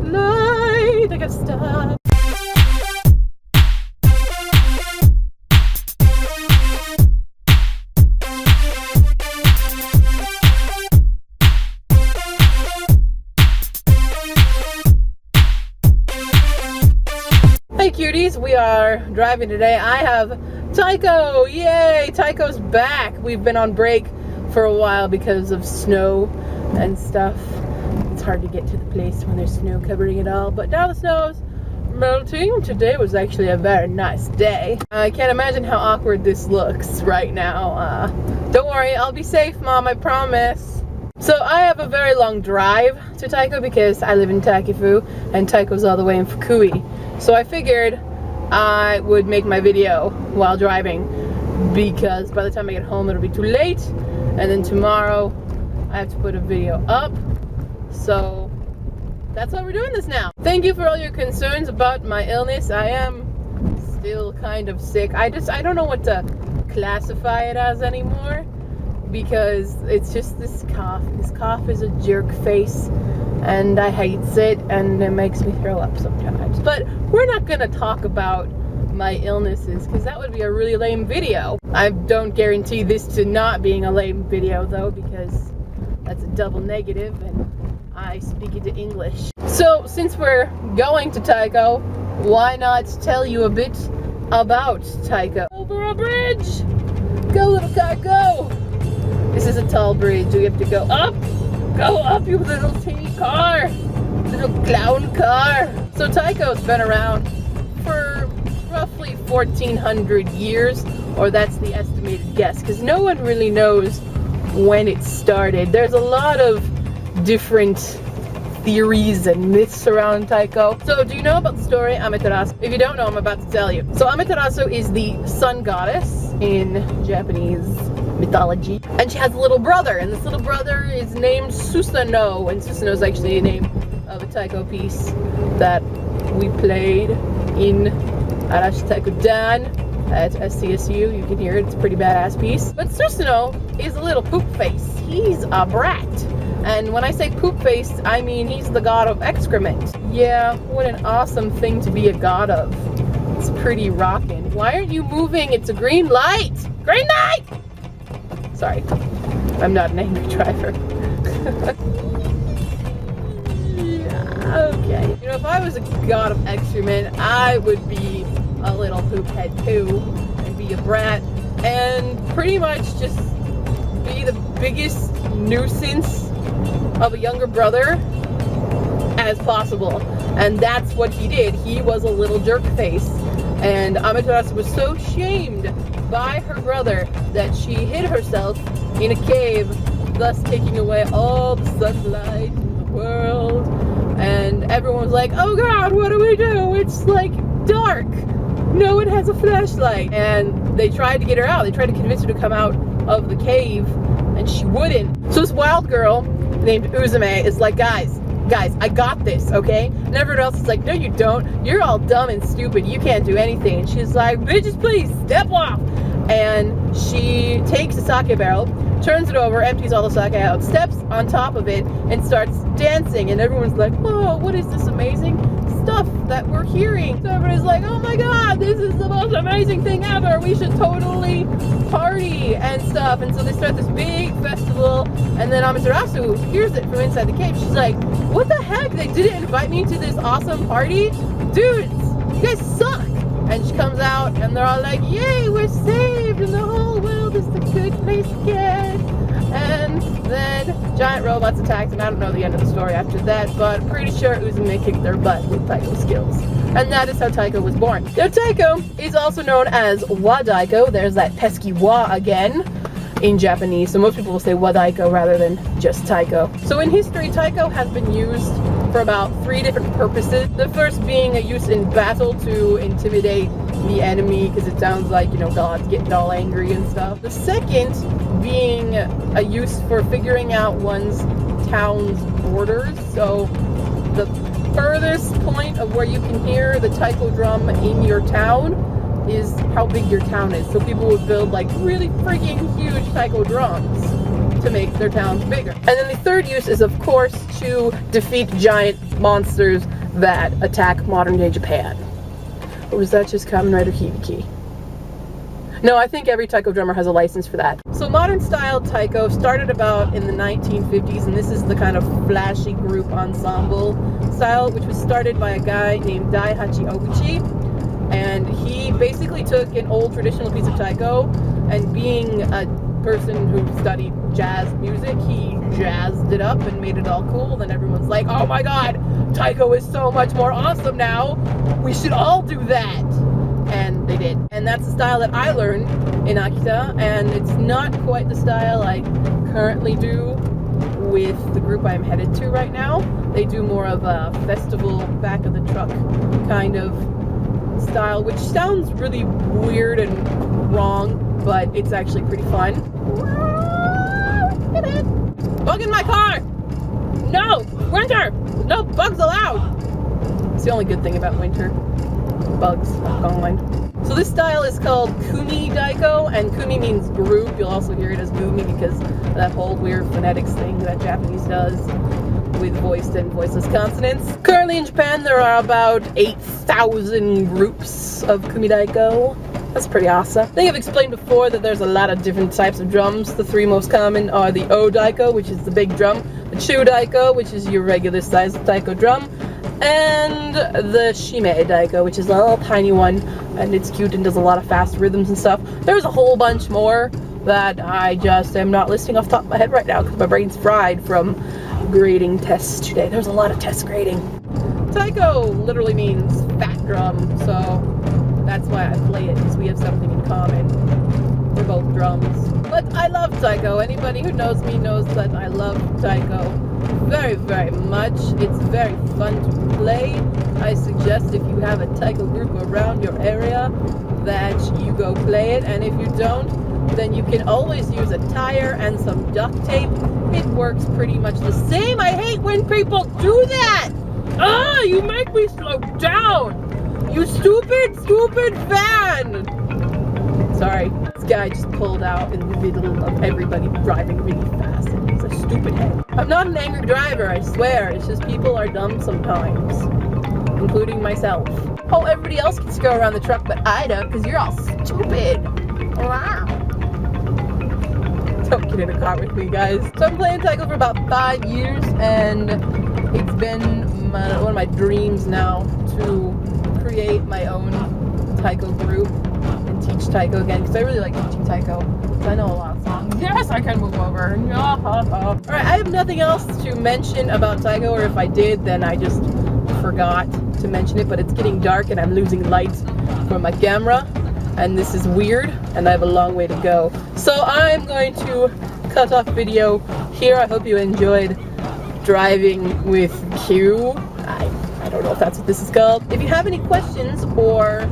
red light. I gotta stop. Hey cuties, we are driving today. I have Taiko, yay! Taiko's back. We've been on break for a while because of snow and stuff. It's hard to get to the place when there's snow covering it all, but now the snow's melting. Today was actually a very nice day. I can't imagine how awkward this looks right now. Don't worry, I'll be safe, Mom, I promise. So I have a very long drive to Taiko because I live in Takifu and Taiko's all the way in Fukui. So I figured I would make my video while driving because by the time I get home it'll be too late, and then tomorrow I have to put a video up. So that's why we're doing this now. Thank you for all your concerns about my illness. I am still kind of sick. I don't know what to classify it as anymore because it's just this cough. This cough is a jerk face and I hate it and it makes me throw up sometimes. But we're not gonna talk about my illnesses because that would be a really lame video. I don't guarantee this to not being a lame video though, because that's a double negative and I speak it to English. So since we're going to Taiko, why not tell you a bit about Taiko? Over a bridge! Go little car, go! This is a tall bridge, we have to go up! Go up, you little teeny car! Little clown car! So Taiko's been around for roughly 1400 years, or that's the estimated guess, because no one really knows when it started. There's a lot of different theories and myths around Taiko. So do you know about the story Amaterasu? If you don't know, I'm about to tell you. So Amaterasu is the sun goddess in Japanese mythology, and she has a little brother, and this little brother is named Susanoo, and Susanoo is actually the name of a Taiko piece that we played in Arashi Taiko Dan at SCSU. You can hear it, it's a pretty badass piece. But Susanoo is a little poop face. He's a brat. And when I say poop face, I mean he's the god of excrement. Yeah, what an awesome thing to be a god of. It's pretty rockin'. Why aren't you moving? It's a green light! Green light! Sorry, I'm not an angry driver. Okay. You know, if I was a god of excrement, I would be a little poop head too, and be a brat, and pretty much just be the biggest nuisance of a younger brother as possible. And that's what he did. He was a little jerk face. And Amaterasu was so shamed by her brother that she hid herself in a cave, thus taking away all the sunlight in the world. And everyone was like, oh god, what do we do? It's like dark. No one has a flashlight. And they tried to get her out. They tried to convince her to come out of the cave, and she wouldn't. So this wild girl named Uzume is like, guys, I got this, okay? And everyone else is like, no you don't. You're all dumb and stupid. You can't do anything. And she's like, bitches please, step off. And she takes a sake barrel, turns it over, empties all the sake out, steps on top of it, and starts dancing. And everyone's like, whoa, what is this amazing stuff that we're hearing? So everybody's like, oh my god, this is the most amazing thing ever. We should totally party and stuff. And so they start this big festival, and then Amaterasu hears it from inside the cave. She's like, what the heck? They didn't invite me to this awesome party? Dudes, you guys suck. And she comes out, and they're all like, yay, we're saved, and the whole world is the good place again. And then giant robots attacked, and I don't know the end of the story after that, but I'm pretty sure Uzume kicked their butt with Taiko skills. And that is how Taiko was born. Now Taiko is also known as Wadaiko. There's that pesky wa again in Japanese, so most people will say Wadaiko rather than just Taiko. So in history, Taiko has been used for about 3 different purposes. The first being a use in battle to intimidate the enemy, because it sounds like, you know, gods getting all angry and stuff. The second being a use for figuring out one's town's borders. So the furthest point of where you can hear the taiko drum in your town is how big your town is. So people would build like really freaking huge taiko drums to make their towns bigger. And then the third use is, of course, to defeat giant monsters that attack modern-day Japan. Or was that just Kamen Rider Hibiki? No, I think every taiko drummer has a license for that. So modern style taiko started about in the 1950s, and this is the kind of flashy group ensemble style, which was started by a guy named Daihachi Oguchi. And he basically took an old traditional piece of taiko, and being a person who studied jazz music, he jazzed it up and made it all cool. Then everyone's like, oh my god, taiko is so much more awesome now, we should all do that. And they did. And that's the style that I learned in Akita, and it's not quite the style I currently do with the group I'm headed to right now. They do more of a festival, back of the truck kind of style, which sounds really weird and wrong, but it's actually pretty fun. Bug in my car! No! Winter! No bugs allowed! It's the only good thing about winter. Bugs are gone. So this style is called Kumi Daiko, and Kumi means group. You'll also hear it as Gumi because of that whole weird phonetics thing that Japanese does with voiced and voiceless consonants. Currently in Japan there are about 8,000 groups of Kumi Daiko. That's pretty awesome. I think I've explained before that there's a lot of different types of drums. The three most common are the O Daiko, which is the big drum, the Chu Daiko, which is your regular sized taiko drum, and the Shime Daiko, which is a little tiny one, and it's cute and does a lot of fast rhythms and stuff. There's a whole bunch more that I just am not listing off the top of my head right now because my brain's fried from grading tests today. There's a lot of test grading. Taiko literally means fat drum, so that's why I play it, because we have something in common. We're both drums. But I love taiko. Anybody who knows me knows that I love taiko very, very much. It's very fun to play. I suggest if you have a taiko group around your area that you go play it, and if you don't, then you can always use a tire and some duct tape. It works pretty much the same. I hate when people do that! Ah, you make me slow down! You stupid, stupid fan! Sorry, this guy just pulled out in the middle of everybody driving really fast, and he's a stupid head. I'm not an angry driver, I swear. It's just people are dumb sometimes, including myself. Oh, everybody else gets to go around the truck, but I don't, because you're all stupid. Wow. Don't get in a car with me, guys. So I'm playing taiko for about 5 years, and it's been one of my dreams now to create my own taiko group and teach taiko again, because I really like teaching taiko. I know a lot of songs. Yes, I can move over. Alright, I have nothing else to mention about taiko, or if I did, then I just forgot to mention it, but it's getting dark and I'm losing light from my camera, and this is weird, and I have a long way to go. So I'm going to cut off video here. I hope you enjoyed driving with Q. I don't know if that's what this is called. If you have any questions or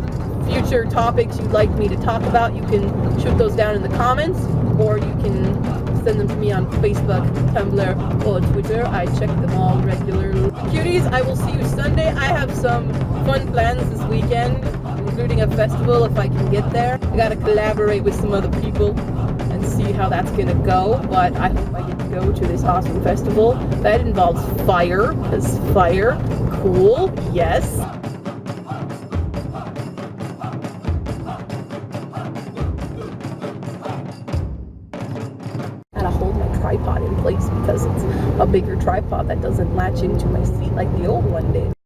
future topics you'd like me to talk about, you can shoot those down in the comments, or you can send them to me on Facebook, Tumblr, or Twitter. I check them all regularly. Cuties, I will see you Sunday. I have some fun plans this weekend, including a festival if I can get there. I gotta collaborate with some other people and see how that's gonna go, but I hope I get to go to this awesome festival. That involves fire. Is fire cool? Yes. Gotta hold my tripod in place because it's a bigger tripod that doesn't latch into my seat like the old one did.